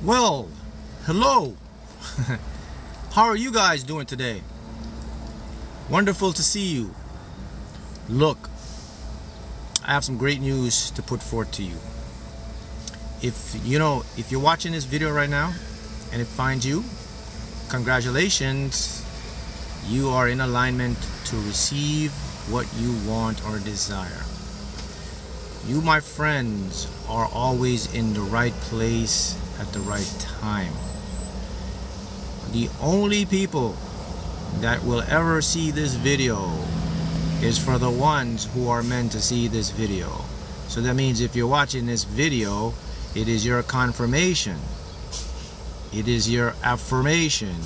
Well, hello. How are you guys doing today? Wonderful to see you. Look, I have some great news to put forth to you. If you're watching this video right now and it finds you, congratulations. You are in alignment to receive what you want or desire. You, my friends, are always in the right place at the right time. The only people that will ever see this video is for the ones who are meant to see this video. So that means if you're watching this video, it is your confirmation. It is your affirmation.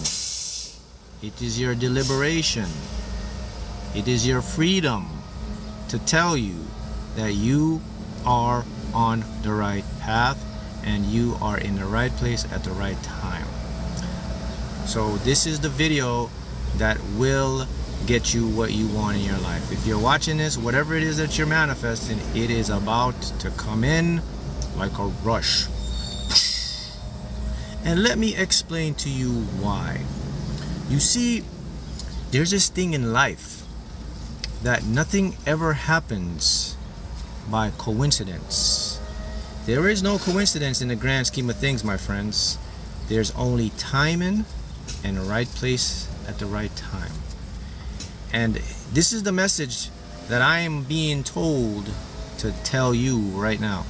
It is your deliberation. It is your freedom to tell you that you are on the right path and you are in the right place at the right time. So this is the video that will get you what you want in your life. If you're watching this, whatever it is that you're manifesting, it is about to come in like a rush. And let me explain to you why. You see, there's this thing in life that nothing ever happens by coincidence. There is no coincidence in the grand scheme of things, my friends. There's only timing and the right place at the right time. And this is the message that I am being told to tell you right now.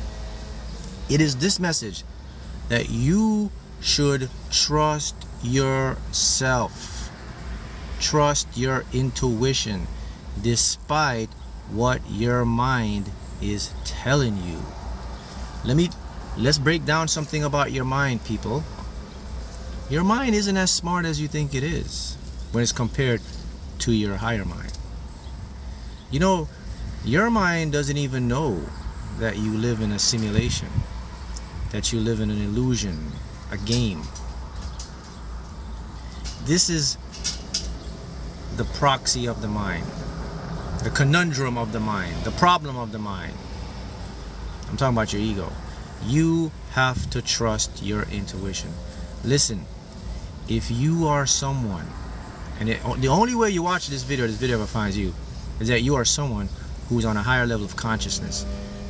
It is this message that you should trust yourself. Trust your intuition despite what your mind is telling you. Let's break down something about your mind, people. Your mind isn't as smart as you think it is when it's compared to your higher mind. You know, your mind doesn't even know that you live in a simulation, that you live in an illusion, a game. This is the proxy of the mind, the conundrum of the mind, the problem of the mind. I'm talking about your ego. You have to trust your intuition. Listen, if you are someone, and the only way you watch this video ever finds you, is that you are someone who's on a higher level of consciousness.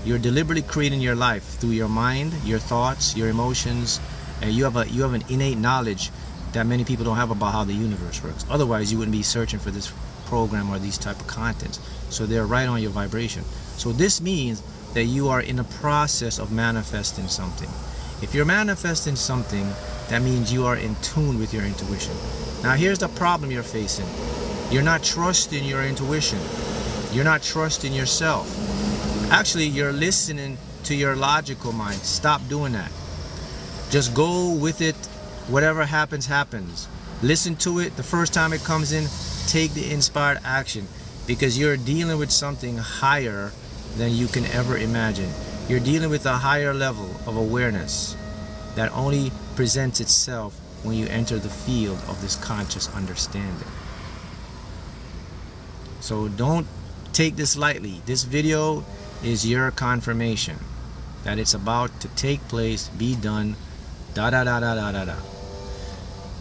You're deliberately creating your life through your mind, your thoughts, your emotions, and you have an innate knowledge that many people don't have about how the universe works. Otherwise, you wouldn't be searching for this program or these type of contents. So they're right on your vibration. So this means that you are in the process of manifesting something. If you're manifesting something, that means you are in tune with your intuition. Now here's the problem you're facing. You're not trusting your intuition. You're not trusting yourself. Actually, you're listening to your logical mind. Stop doing that. Just go with it. Whatever happens, happens. Listen to it. The first time it comes in, take the inspired action, because you're dealing with something higher than you can ever imagine. You're dealing with a higher level of awareness that only presents itself when you enter the field of this conscious understanding. So don't take this lightly. This video is your confirmation that it's about to take place, be done, da da da da da da da.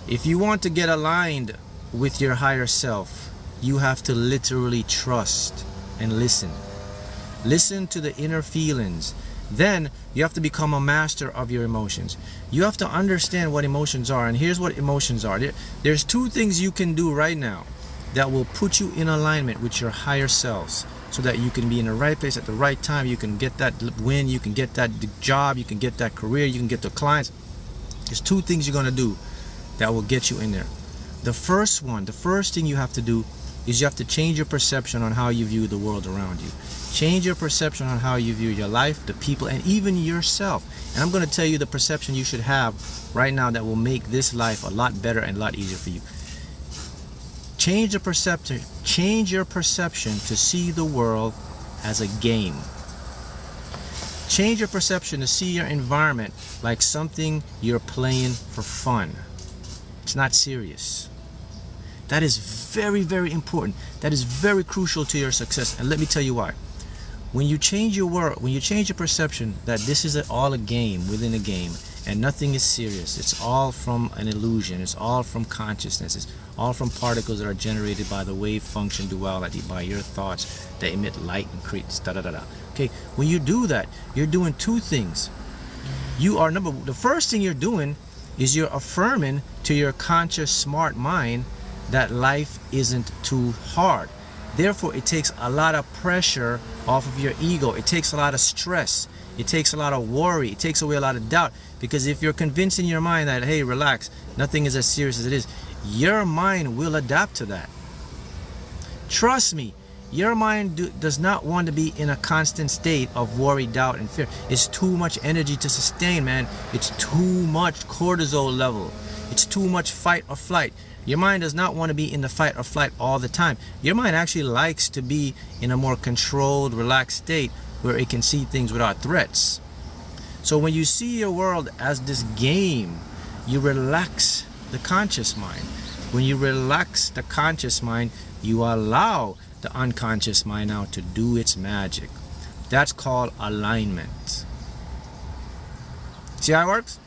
If you want to get aligned with your higher self, you have to literally trust and listen. Listen to the inner feelings. Then you have to become a master of your emotions. You have to understand what emotions are. And here's what emotions are. There's two things you can do right now that will put you in alignment with your higher selves, so that you can be in the right place at the right time. You can get that win. You can get that job. You can get that career. You can get the clients. There's two things you're going to do that will get you in there. The first thing you have to do is you have to change your perception on how you view the world around you. Change your perception on how you view your life, the people, and even yourself. And I'm going to tell you the perception you should have right now that will make this life a lot better and a lot easier for you. Change your perception to see the world as a game. Change your perception to see your environment like something you're playing for fun. It's not serious. That is very, very important. That is very crucial to your success. And let me tell you why. when you change your world, when you change your perception that this is all a game within a game and nothing is serious, it's all from an illusion, it's all from consciousness, it's all from particles that are generated by the wave function duality, by your thoughts that emit light and create da da da da. Okay, when you do that, you're doing two things. The first thing you're doing is you're affirming to your conscious smart mind that life isn't too hard. Therefore, it takes a lot of pressure off of your ego. It takes a lot of stress. It takes a lot of worry. It takes away a lot of doubt. Because if you're convincing your mind that, hey, relax, nothing is as serious as it is, your mind will adapt to that. Trust me, your mind does not want to be in a constant state of worry, doubt, and fear. It's too much energy to sustain, man. It's too much cortisol level. It's too much fight or flight. Your mind does not want to be in the fight or flight all the time. Your mind actually likes to be in a more controlled, relaxed state where it can see things without threats. So when you see your world as this game, you relax the conscious mind. When you relax the conscious mind, you allow the unconscious mind now to do its magic. That's called alignment. See how it works?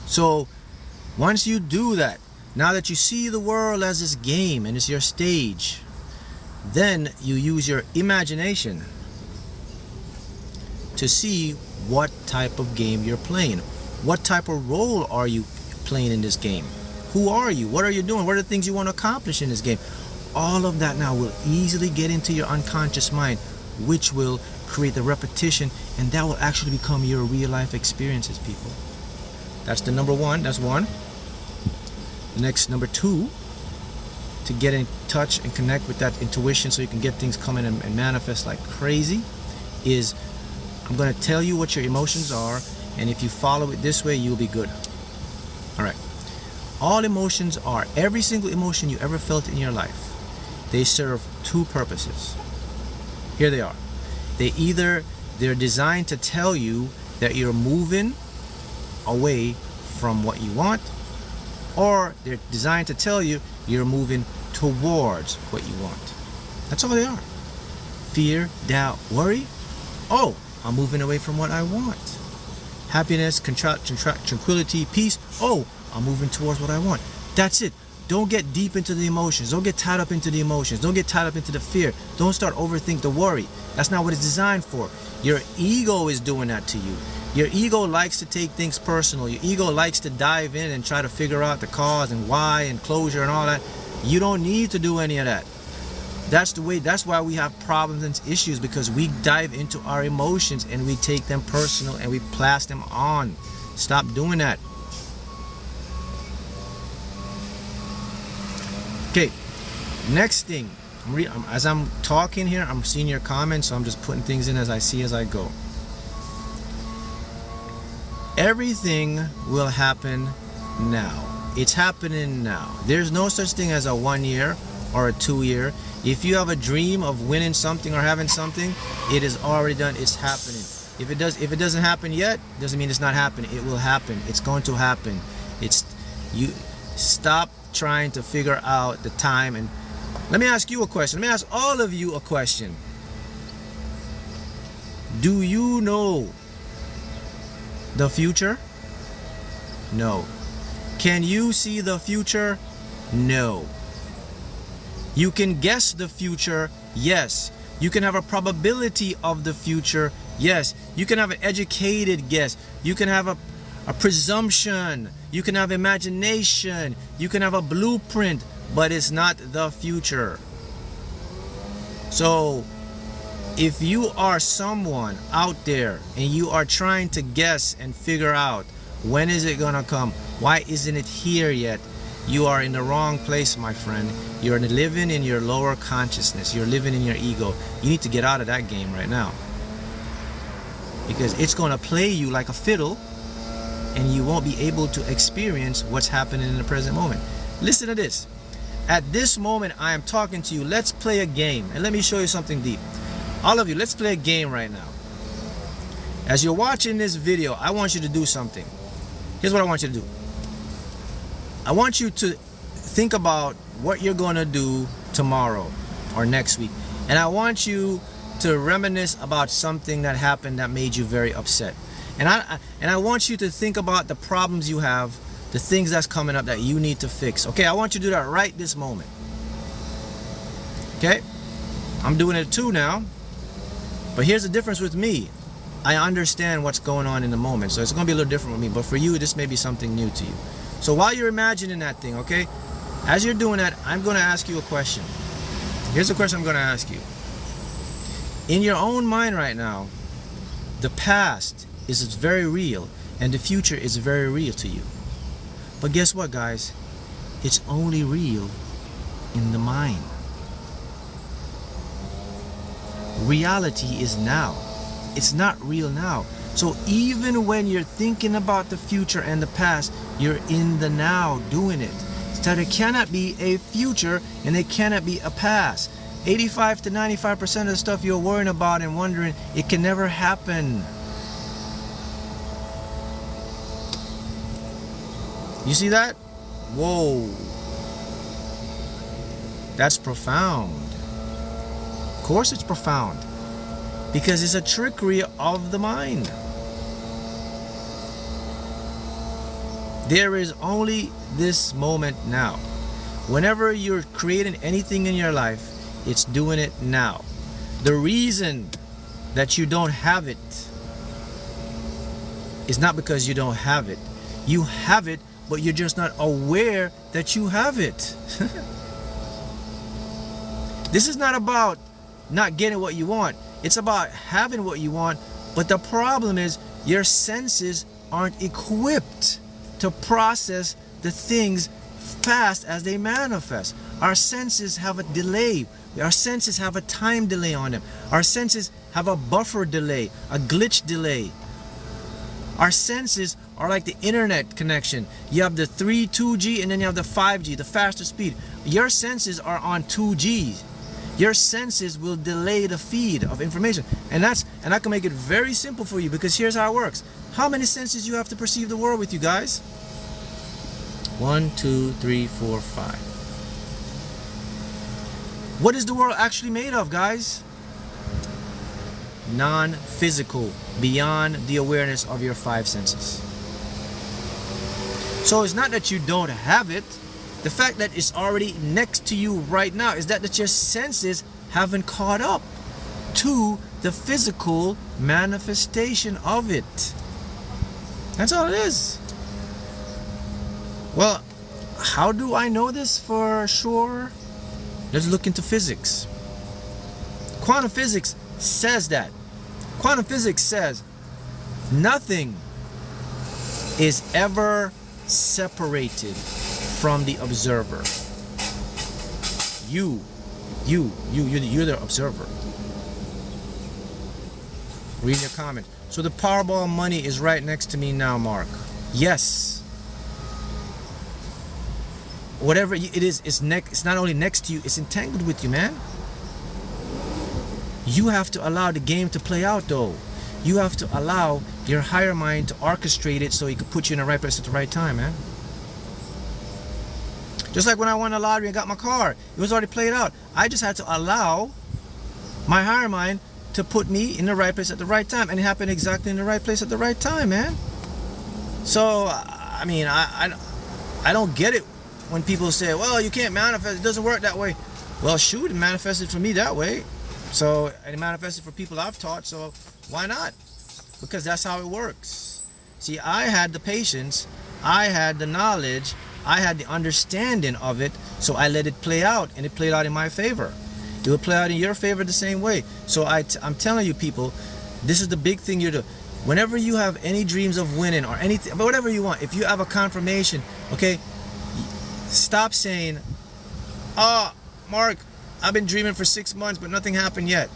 So once you do that, now that you see the world as this game and it's your stage, then you use your imagination to see what type of game you're playing. What type of role are you playing in this game? Who are you? What are you doing? What are the things you want to accomplish in this game? All of that now will easily get into your unconscious mind, which will create the repetition, and that will actually become your real life experiences, people. That's the number one. That's one. Next, number two, to get in touch and connect with that intuition so you can get things coming and manifest like crazy, is I'm going to tell you what your emotions are, and if you follow it this way, you'll be good. All right. All emotions are, every single emotion you ever felt in your life, they serve two purposes. Here they are. They're designed to tell you that you're moving away from what you want, or they're designed to tell you you're moving towards what you want. That's all they are. Fear, doubt, worry. Oh, I'm moving away from what I want. Happiness, tranquility, peace. Oh, I'm moving towards what I want. That's it. Don't get deep into the emotions. Don't get tied up into the emotions. Don't get tied up into the fear. Don't start overthink the worry. That's not what it's designed for. Your ego is doing that to you. Your ego likes to take things personal. Your ego likes to dive in and try to figure out the cause and why and closure and all that. You don't need to do any of that. That's why we have problems and issues, because we dive into our emotions and we take them personal and we blast them on. Stop doing that. Okay, next thing. As I'm talking here, I'm seeing your comments, so I'm just putting things in as I see as I go. Everything will happen now. It's happening now. There's no such thing as a 1 year or a 2 year. If you have a dream of winning something or having something, it is already done. It's happening. If it doesn't happen yet, doesn't mean it's not happening. It will happen. It's going to happen. You stop trying to figure out the time. And let me ask you a question. Let me ask all of you a question. Do you know the future? No. Can you see the future? No. You can guess the future? Yes. You can have a probability of the future? Yes. You can have an educated guess. You can have a presumption. You can have imagination. You can have a blueprint, but it's not the future. So if you are someone out there and you are trying to guess and figure out when is it gonna come, why isn't it here yet, you are in the wrong place, my friend. You're living in your lower consciousness. You're living in your ego. You need to get out of that game right now, because it's gonna play you like a fiddle and you won't be able to experience what's happening in the present moment. Listen to this. At this moment I am talking to you. Let's play a game, and let me show you something deep. All of you, let's play a game right now. As you're watching this video, I want you to do something. Here's what I want you to do. I want you to think about what you're going to do tomorrow or next week. And I want you to reminisce about something that happened that made you very upset. And I want you to think about the problems you have, the things that's coming up that you need to fix. Okay, I want you to do that right this moment. Okay? I'm doing it too now. But here's the difference with me. I understand what's going on in the moment. So it's going to be a little different with me. But for you, this may be something new to you. So while you're imagining that thing, okay? As you're doing that, I'm going to ask you a question. Here's the question I'm going to ask you. In your own mind right now, the past is very real and the future is very real to you. But guess what, guys? It's only real in the mind. Reality is now. It's not real now. So even when you're thinking about the future and the past, you're in the now doing it. So there cannot be a future and there cannot be a past. 85 to 95% of the stuff you're worrying about and wondering, it can never happen. You see that? Whoa. That's profound. Of course it's profound. Because it's a trickery of the mind. There is only this moment now. Whenever you're creating anything in your life, it's doing it now. The reason that you don't have it is not because you don't have it. You have it, but you're just not aware that you have it. This is not about not getting what you want. It's about having what you want, but the problem is your senses aren't equipped to process the things fast as they manifest. Our senses have a delay. Our senses have a time delay on them. Our senses have a buffer delay, a glitch delay. Our senses are like the internet connection. You have the 2G and then you have the 5G, the faster speed. Your senses are on 2G. Your senses will delay the feed of information. And I can make it very simple for you because here's how it works. How many senses you have to perceive the world with, you guys? 1, 2, 3, 4, 5. What is the world actually made of, guys? Non-physical, beyond the awareness of your 5 senses. So it's not that you don't have it. The fact that it's already next to you right now is that your senses haven't caught up to the physical manifestation of it. That's all it is. Well, how do I know this for sure? Let's look into physics. Quantum physics says that. Quantum physics says nothing is ever separated from the observer. You're the observer. Read your comment. So the Powerball money is right next to me now, Mark. Yes. Whatever it is, it's not only next to you, it's entangled with you, man. You have to allow the game to play out, though. You have to allow your higher mind to orchestrate it so it can put you in the right place at the right time, man. Just like when I won the lottery and got my car, it was already played out. I just had to allow my higher mind to put me in the right place at the right time, and it happened exactly in the right place at the right time, man. So, I mean, I don't get it when people say, well, you can't manifest, it doesn't work that way. Well, shoot, it manifested for me that way. So, and it manifested for people I've taught, so why not? Because that's how it works. See, I had the patience, I had the knowledge, I had the understanding of it, so I let it play out, and it played out in my favor. It will play out in your favor the same way. So I'm telling you, people, this is the big thing you do. Whenever you have any dreams of winning or anything, but whatever you want, if you have a confirmation, okay, stop saying, oh, Mark, I've been dreaming for 6 months, but nothing happened yet.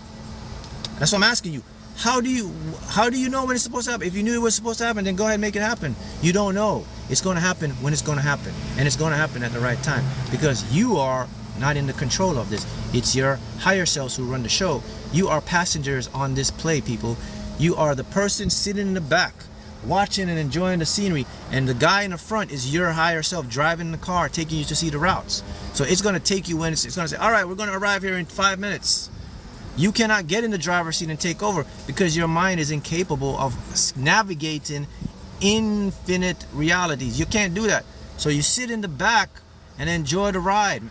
That's what I'm asking you. How do you know when it's supposed to happen? If you knew it was supposed to happen, then go ahead and make it happen. You don't know. It's going to happen when it's going to happen. And it's going to happen at the right time. Because you are not in the control of this. It's your higher selves who run the show. You are passengers on this play, people. You are the person sitting in the back, watching and enjoying the scenery. And the guy in the front is your higher self driving the car, taking you to see the routes. So it's going to take you when it's going to say, all right, we're going to arrive here in 5 minutes. You cannot get in the driver's seat and take over because your mind is incapable of navigating infinite realities. You can't do that. So you sit in the back and enjoy the ride.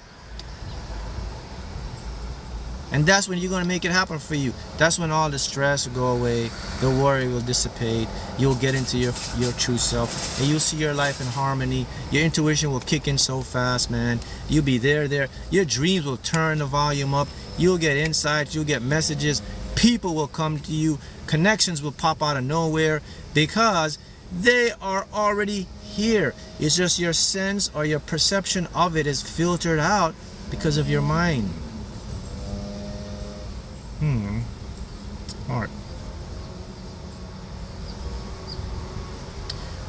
And that's when you're going to make it happen for you. That's when all the stress will go away, the worry will dissipate, you'll get into your true self, and you'll see your life in harmony. Your intuition will kick in so fast, man. You'll be there. Your dreams will turn the volume up. You'll get insights, you'll get messages. People will come to you. Connections will pop out of nowhere because they are already here. It's just your sense or your perception of it is filtered out because of your mind.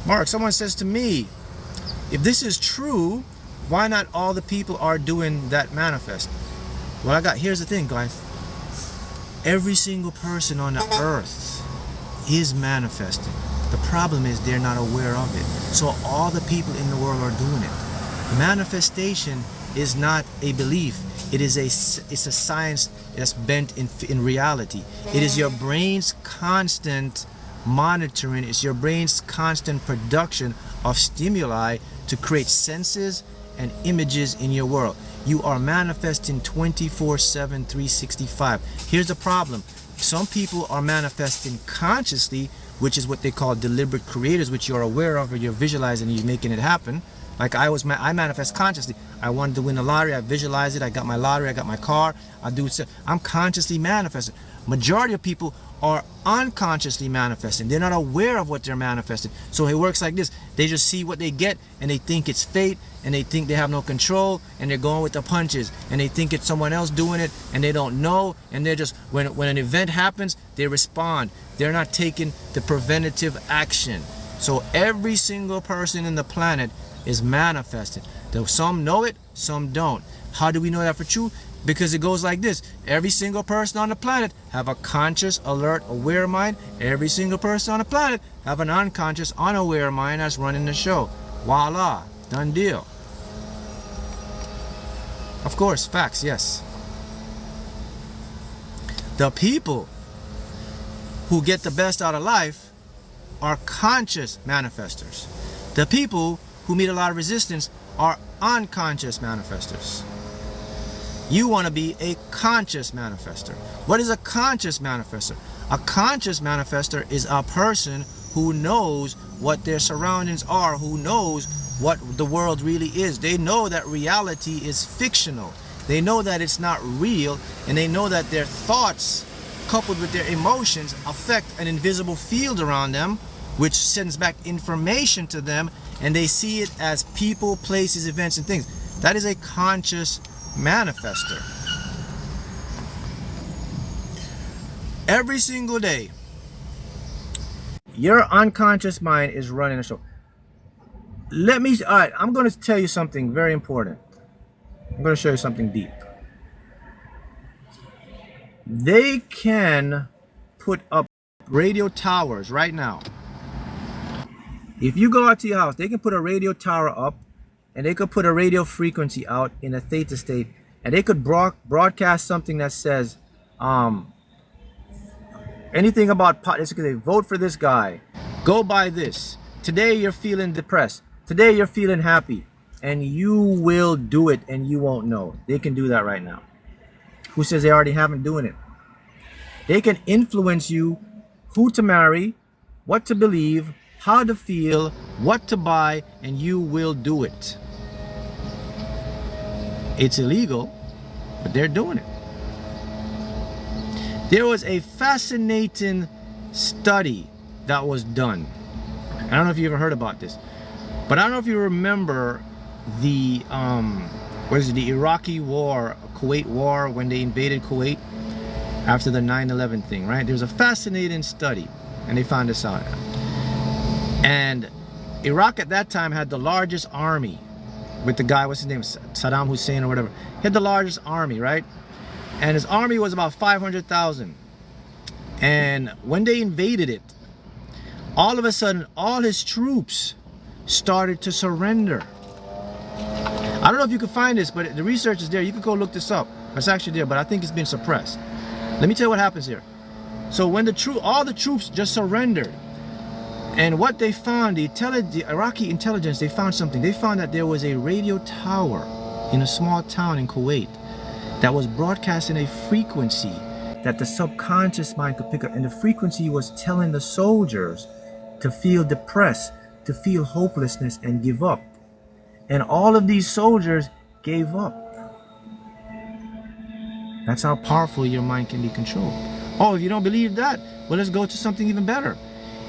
Mark, someone says to me, if this is true, why not all the people are doing that manifest? Well, here's the thing, guys. Every single person on the earth is manifesting. The problem is they're not aware of it. So all the people in the world are doing it. Manifestation is not a belief. It's a science that's bent in reality. It is your brain's constant monitoring. It's your brain's constant production of stimuli to create senses and images in your world. You are manifesting 24/7, 365. Here's the problem. Some people are manifesting consciously, which is what they call deliberate creators, which you're aware of or you're visualizing and you're making it happen. Like I manifest consciously. I wanted to win the lottery. I visualized it. I got my lottery. I got my car. I'm consciously manifesting. Majority of people are unconsciously manifesting. They're not aware of what they're manifesting. So it works like this. They just see what they get and they think it's fate and they think they have no control and they're going with the punches and they think it's someone else doing it and they don't know, and they're just, when an event happens, they respond. They're not taking the preventative action. So every single person in the planet is manifesting. Though some know it, some don't. How do we know that for true? Because it goes like this. Every single person on the planet have a conscious, alert, aware mind. Every single person on the planet have an unconscious, unaware mind that's running the show. Voila, done deal. Of course, facts, yes. The people who get the best out of life are conscious manifestors. The people who meet a lot of resistance are unconscious manifestors. You want to be a conscious manifester. What is a conscious manifester? A conscious manifester is a person who knows what their surroundings are, who knows what the world really is. They know that reality is fictional. They know that it's not real, and they know that their thoughts coupled with their emotions affect an invisible field around them, which sends back information to them, and they see it as people, places, events, and things. That is a conscious manifester. Every single day, your unconscious mind is running a show. I'm going to tell you something very important. I'm going to show you something deep. They can put up radio towers right now. If you go out to your house, they can put a radio tower up, and they could put a radio frequency out in a theta state, and they could broadcast something that says anything about they vote for this guy, go buy this, today you're feeling depressed, today you're feeling happy, and you will do it and you won't know. They can do that right now. Who says they already haven't doing it? They can influence you who to marry, what to believe, how to feel, what to buy, and you will do it. It's illegal, but they're doing it. There was a fascinating study that was done. I don't know if you ever heard about this, but I don't know if you remember the the Iraqi war, Kuwait war, when they invaded Kuwait after the 9/11 thing, right? There's a fascinating study, and they found this out. And Iraq at that time had the largest army with the guy, what's his name, Saddam Hussein or whatever. He had the largest army, right? And his army was about 500,000. And when they invaded it, all of a sudden, all his troops started to surrender. I don't know if you can find this, but the research is there. You can go look this up. It's actually there, but I think it's been suppressed. Let me tell you what happens here. So when all the troops just surrendered, and what they found, the Iraqi intelligence, they found something. They found that there was a radio tower in a small town in Kuwait that was broadcasting a frequency that the subconscious mind could pick up. And the frequency was telling the soldiers to feel depressed, to feel hopelessness, and give up. And all of these soldiers gave up. That's how powerful your mind can be controlled. Oh, if you don't believe that, well, let's go to something even better.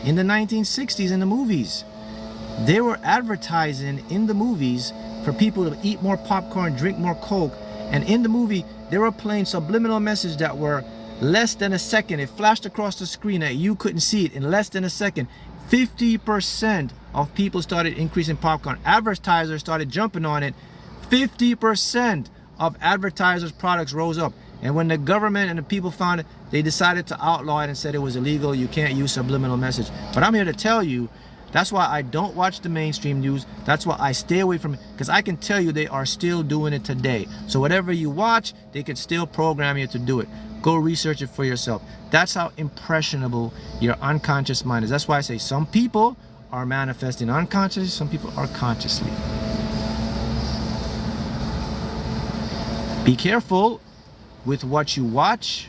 In the 1960s, in the movies, they were advertising in the movies for people to eat more popcorn, drink more Coke. And in the movie, they were playing subliminal messages that were less than a second. It flashed across the screen that you couldn't see it in less than a second. 50% of people started increasing popcorn. Advertisers started jumping on it. 50% of advertisers' products rose up. And when the government and the people found it, they decided to outlaw it and said it was illegal. You can't use subliminal message. But I'm here to tell you, that's why I don't watch the mainstream news. That's why I stay away from it, because I can tell you they are still doing it today. So whatever you watch, they can still program you to do it. Go research it for yourself. That's how impressionable your unconscious mind is. That's why I say some people are manifesting unconsciously, some people are consciously. Be careful with what you watch,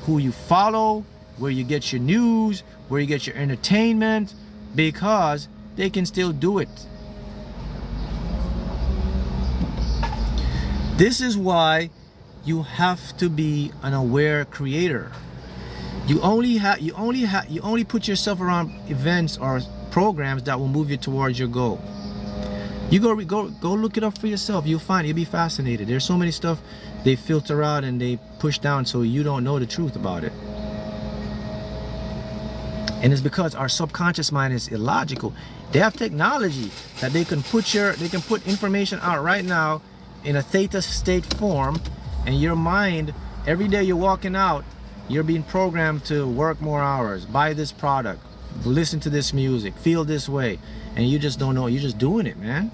who you follow, where you get your news, where you get your entertainment, because they can still do it. This is why you have to be an aware creator. You only put yourself around events or programs that will move you towards your goal. You go look it up for yourself. You'll find, you'll be fascinated. There's so many stuff they filter out and they push down so you don't know the truth about it. And it's because our subconscious mind is illogical. They have technology that they can put information out right now in a theta state form, and your mind, every day you're walking out, you're being programmed to work more hours, buy this product, listen to this music, feel this way, and you just don't know. You're just doing it, man.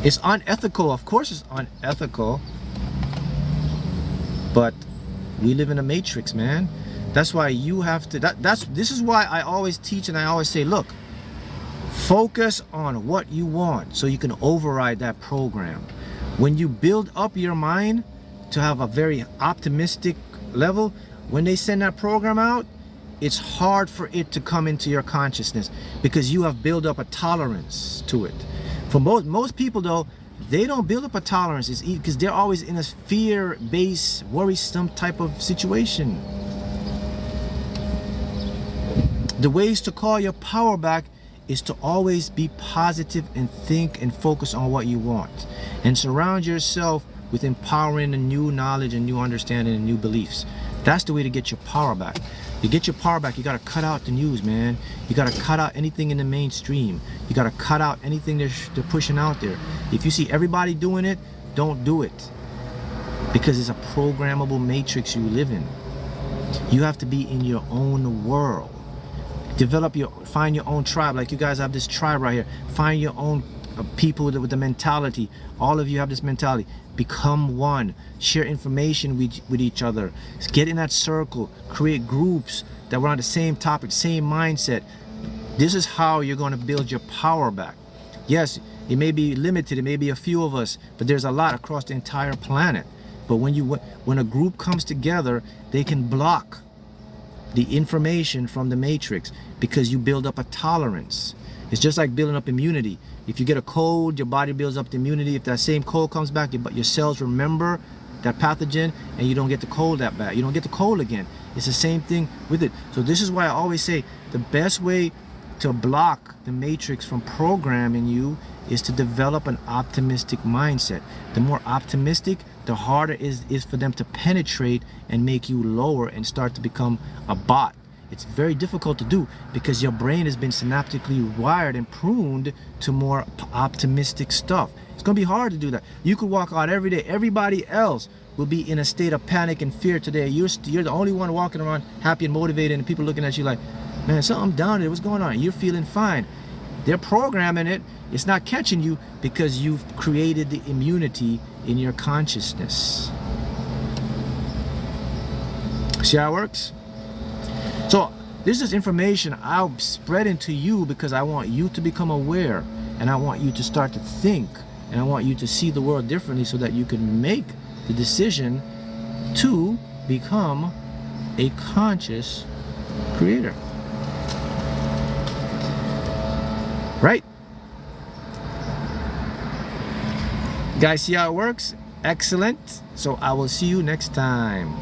It's unethical. Of course it's unethical, but we live in a matrix, man. That's why you have to, this is why I always teach and I always say, look, focus on what you want so you can override that program. When you build up your mind to have a very optimistic level, when they send that program out, it's hard for it to come into your consciousness because you have built up a tolerance to it. For most people though, they don't build up a tolerance. It's because they're always in a fear-based, worrisome type of situation. The ways to call your power back is to always be positive and think and focus on what you want, and surround yourself with empowering and new knowledge and new understanding and new beliefs. That's the way to get your power back. To get your power back, you got to cut out the news, man. You got to cut out anything in the mainstream. You got to cut out anything they're pushing out there. If you see everybody doing it, don't do it, because it's a programmable matrix you live in. You have to be in your own world. Find your own tribe. Like you guys have this tribe right here. Find your own people with the mentality. All of you have this mentality. Become one. Share information with each other. Get in that circle. Create groups that were on the same topic, same mindset. This is how you're going to build your power back. Yes, it may be limited. It may be a few of us, but there's a lot across the entire planet. But when a group comes together, they can block the information from the matrix because you build up a tolerance. It's just like building up immunity. If you get a cold, your body builds up the immunity. If that same cold comes back, your cells remember that pathogen and you don't get the cold that bad. You don't get the cold again. It's the same thing with it. So this is why I always say the best way to block the matrix from programming you is to develop an optimistic mindset. The more optimistic, the harder it is for them to penetrate and make you lower and start to become a bot. It's very difficult to do because your brain has been synaptically wired and pruned to more optimistic stuff. It's gonna be hard to do that. You could walk out every day. Everybody else will be in a state of panic and fear today. You're the only one walking around happy and motivated, and people looking at you like, man, something down there, what's going on? You're feeling fine. They're programming it. It's not catching you because you've created the immunity in your consciousness. See how it works? So this is information I'm spreading to you because I want you to become aware, and I want you to start to think, and I want you to see the world differently so that you can make the decision to become a conscious creator. Right? Guys, see how it works? Excellent. So I will see you next time.